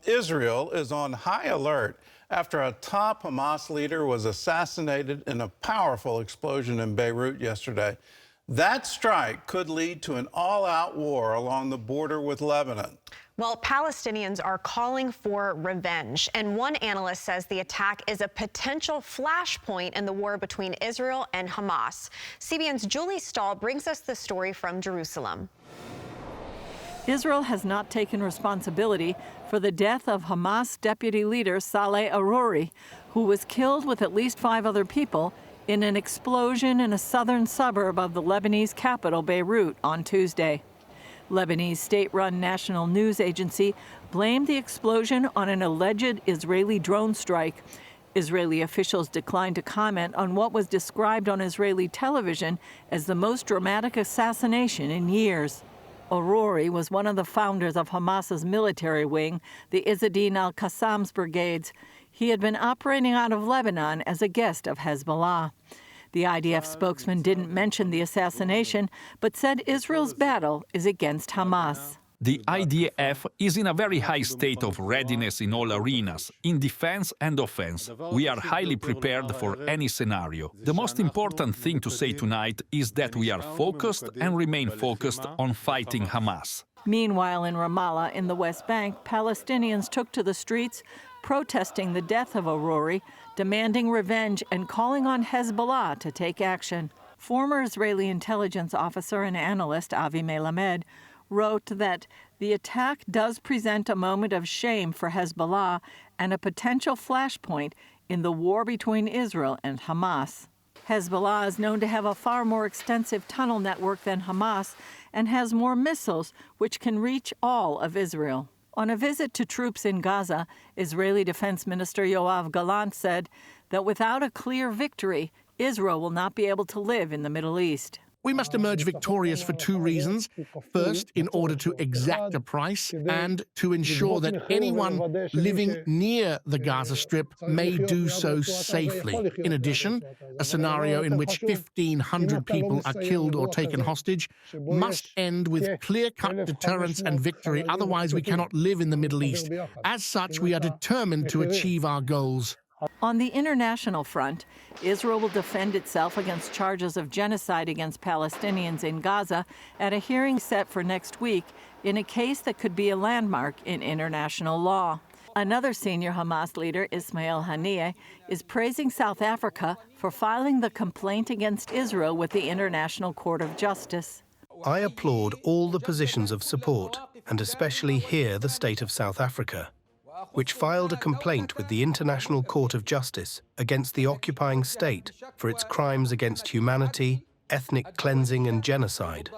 Israel is on high alert after a top Hamas leader was assassinated in a powerful explosion in Beirut yesterday. That strike could lead to an all-out war along the border with Lebanon. Well, Palestinians are calling for revenge, and one analyst says the attack is a potential flashpoint in the war between Israel and Hamas. CBN's Julie Stahl brings us the story from Jerusalem. Israel has not taken responsibility for the death of Hamas deputy leader Saleh Arouri, who was killed with at least 5 other people in an explosion in a southern suburb of the Lebanese capital, Beirut, on Tuesday. Lebanese state-run national news agency blamed the explosion on an alleged Israeli drone strike. Israeli officials declined to comment on what was described on Israeli television as the most dramatic assassination in years. Arouri was one of the founders of Hamas's military wing, the Izzadin-al-Qassam Brigades. He had been operating out of Lebanon as a guest of Hezbollah. The IDF spokesman didn't mention the assassination, but said Israel's battle is against Hamas. The IDF is in a very high state of readiness in all arenas, in defense and offense. We are highly prepared for any scenario. The most important thing to say tonight is that we are focused and remain focused on fighting Hamas. Meanwhile, in Ramallah, in the West Bank, Palestinians took to the streets protesting the death of Arouri, demanding revenge and calling on Hezbollah to take action. Former Israeli intelligence officer and analyst Avi Melamed wrote that the attack does present a moment of shame for Hezbollah and a potential flashpoint in the war between Israel and Hamas. Hezbollah is known to have a far more extensive tunnel network than Hamas and has more missiles which can reach all of Israel. On a visit to troops in Gaza, Israeli Defense Minister Yoav Gallant said that without a clear victory, Israel will not be able to live in the Middle East. We must emerge victorious for 2 reasons. First, in order to exact a price and to ensure that anyone living near the Gaza Strip may do so safely. In addition, a scenario in which 1,500 people are killed or taken hostage must end with clear-cut deterrence and victory. Otherwise, we cannot live in the Middle East. As such, we are determined to achieve our goals. On the international front, Israel will defend itself against charges of genocide against Palestinians in Gaza at a hearing set for next week in a case that could be a landmark in international law. Another senior Hamas leader, Ismail Haniyeh, is praising South Africa for filing the complaint against Israel with the International Court of Justice. I applaud all the positions of support, and especially here the state of South Africa, which filed a complaint with the International Court of Justice against the occupying state for its crimes against humanity, ethnic cleansing and genocide.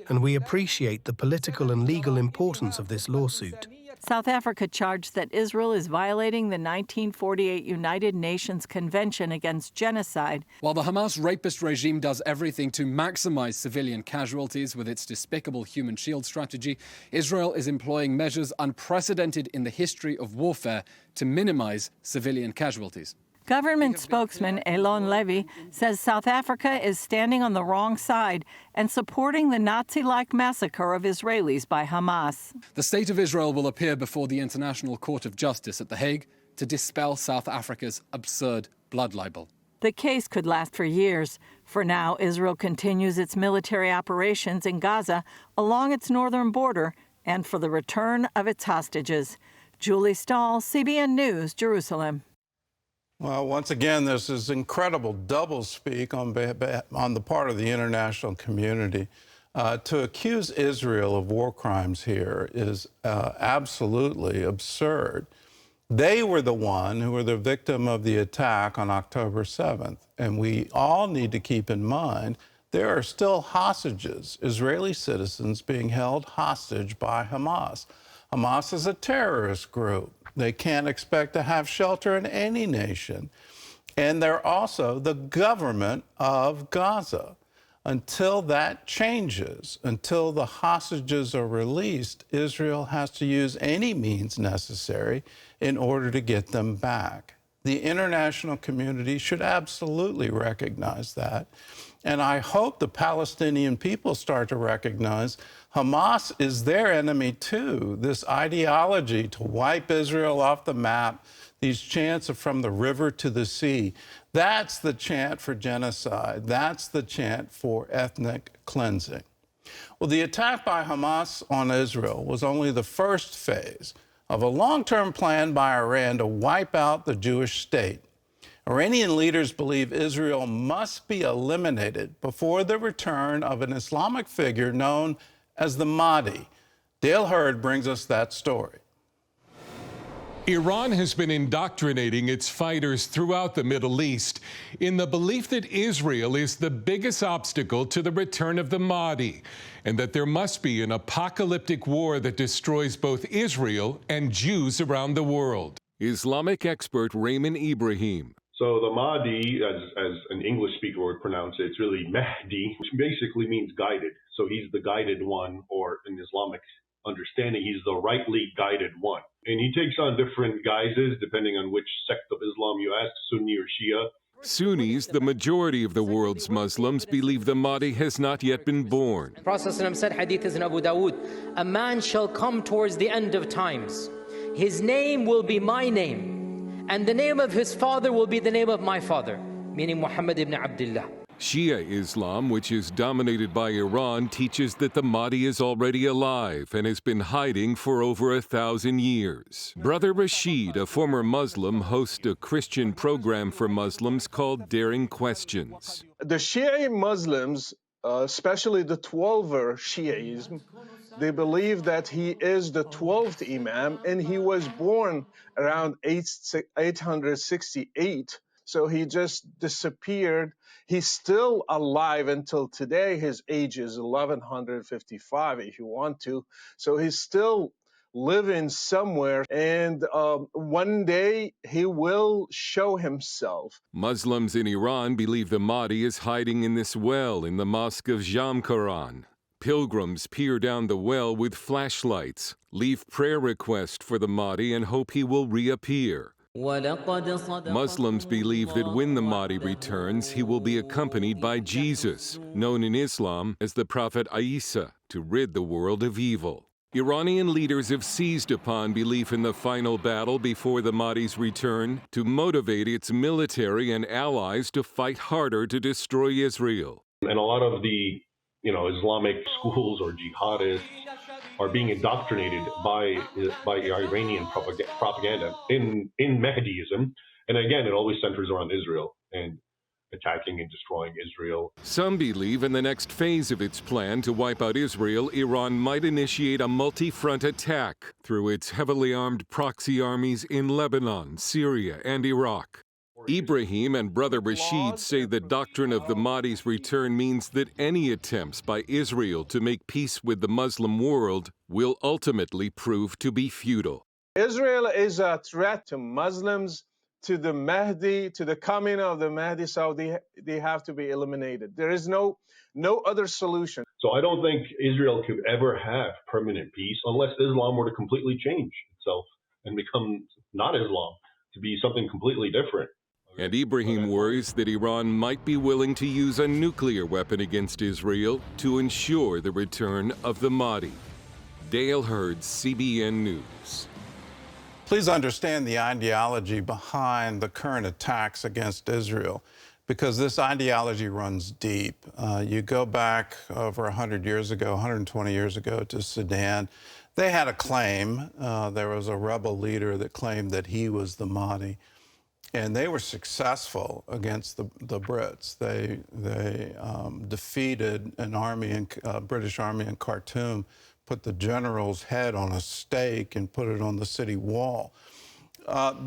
And we appreciate the political and legal importance of this lawsuit. South Africa charged that Israel is violating the 1948 United Nations Convention Against Genocide. While the Hamas rapist regime does everything to maximize civilian casualties with its despicable human shield strategy, Israel is employing measures unprecedented in the history of warfare to minimize civilian casualties. Government spokesman Elon Levy says South Africa is standing on the wrong side and supporting the Nazi-like massacre of Israelis by Hamas. The State of Israel will appear before the International Court of Justice at The Hague to dispel South Africa's absurd blood libel. The case could last for years. For now, Israel continues its military operations in Gaza along its northern border and for the return of its hostages. Julie Stahl, CBN News, Jerusalem. Well, once again, this is incredible doublespeak on the part of the international community. To accuse Israel of war crimes here is absolutely absurd. They were the one who were the victim of the attack on October 7th. And we all need to keep in mind there are still hostages, Israeli citizens being held hostage by Hamas. Hamas is a terrorist group. They can't expect to have shelter in any nation. And they're also the government of Gaza. Until that changes, until the hostages are released, Israel has to use any means necessary in order to get them back. The international community should absolutely recognize that. And I hope the Palestinian people start to recognize Hamas is their enemy too. This ideology to wipe Israel off the map, these chants of from the river to the sea, that's the chant for genocide. That's the chant for ethnic cleansing. Well, the attack by Hamas on Israel was only the first phase of a long-term plan by Iran to wipe out the Jewish state. Iranian leaders believe Israel must be eliminated before the return of an Islamic figure known as the Mahdi. Dale Hurd brings us that story. Iran has been indoctrinating its fighters throughout the Middle East in the belief that Israel is the biggest obstacle to the return of the Mahdi, and that there must be an apocalyptic war that destroys both Israel and Jews around the world. Islamic expert Raymond Ibrahim. So the Mahdi, as an English speaker would pronounce it, it's really Mahdi, which basically means guided. So he's the guided one, or in Islamic understanding, he's the rightly guided one. And he takes on different guises depending on which sect of Islam you ask, Sunni or Shia. Sunnis, the majority of the world's Muslims, believe the Mahdi has not yet been born. The Prophet said, hadith is in Abu Dawood, a man shall come towards the end of times. His name will be my name, and the name of his father will be the name of my father, meaning Muhammad ibn Abdullah. Shia Islam, which is dominated by Iran, teaches that the Mahdi is already alive and has been hiding for over 1,000 years. Brother Rashid, a former Muslim, hosts a Christian program for Muslims called Daring Questions. The Shia Muslims, especially the Twelver Shiaism, they believe that he is the 12th Imam, and he was born around 868. So he just disappeared. He's still alive until today. His age is 1155, if you want to. So he's still living somewhere, and one day he will show himself. Muslims in Iran believe the Mahdi is hiding in this well in the Mosque of Jamkaran. Pilgrims peer down the well with flashlights, leave prayer requests for the Mahdi, and hope he will reappear. Muslims believe that when the Mahdi returns, he will be accompanied by Jesus, known in Islam as the Prophet Isa, to rid the world of evil. Iranian leaders have seized upon belief in the final battle before the Mahdi's return to motivate its military and allies to fight harder to destroy Israel. And a lot of the Islamic schools or jihadists are being indoctrinated by Iranian propaganda in Mahdiism. And again, it always centers around Israel and attacking and destroying Israel. Some believe in the next phase of its plan to wipe out Israel, Iran might initiate a multi-front attack through its heavily armed proxy armies in Lebanon, Syria, and Iraq. Ibrahim and Brother Rashid say the doctrine of the Mahdi's return means that any attempts by Israel to make peace with the Muslim world will ultimately prove to be futile. Israel is a threat to Muslims, to the Mahdi, to the coming of the Mahdi, so they have to be eliminated. There is no other solution. So I don't think Israel could ever have permanent peace unless Islam were to completely change itself and become not Islam, to be something completely different. And Ibrahim worries that Iran might be willing to use a nuclear weapon against Israel to ensure the return of the Mahdi. Dale Hurd, CBN News. Please understand the ideology behind the current attacks against Israel, because this ideology runs deep. You go back over 100 years ago, 120 years ago to Sudan. They had a claim. There was a rebel leader that claimed that he was the Mahdi. And they were successful against the Brits. They defeated an army, British army in Khartoum, put the general's head on a stake and put it on the city wall.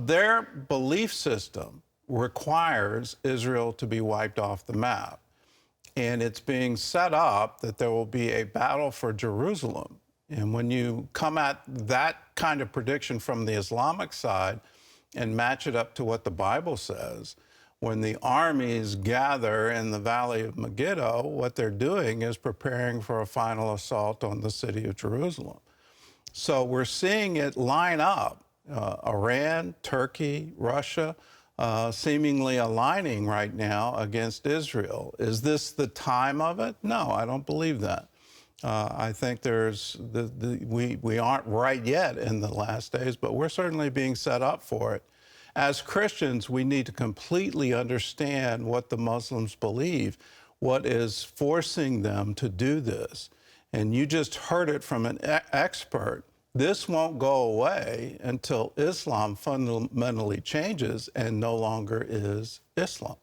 Their belief system requires Israel to be wiped off the map. And it's being set up that there will be a battle for Jerusalem. And when you come at that kind of prediction from the Islamic side, and match it up to what the Bible says, when the armies gather in the Valley of Megiddo, what they're doing is preparing for a final assault on the city of Jerusalem. So we're seeing it line up. Iran, Turkey, Russia, seemingly aligning right now against Israel. Is this the time of it? No, I don't believe that. I think we aren't right yet in the last days, but we're certainly being set up for it. As Christians, we need to completely understand what the Muslims believe, what is forcing them to do this. And you just heard it from an expert. This won't go away until Islam fundamentally changes and no longer is Islam.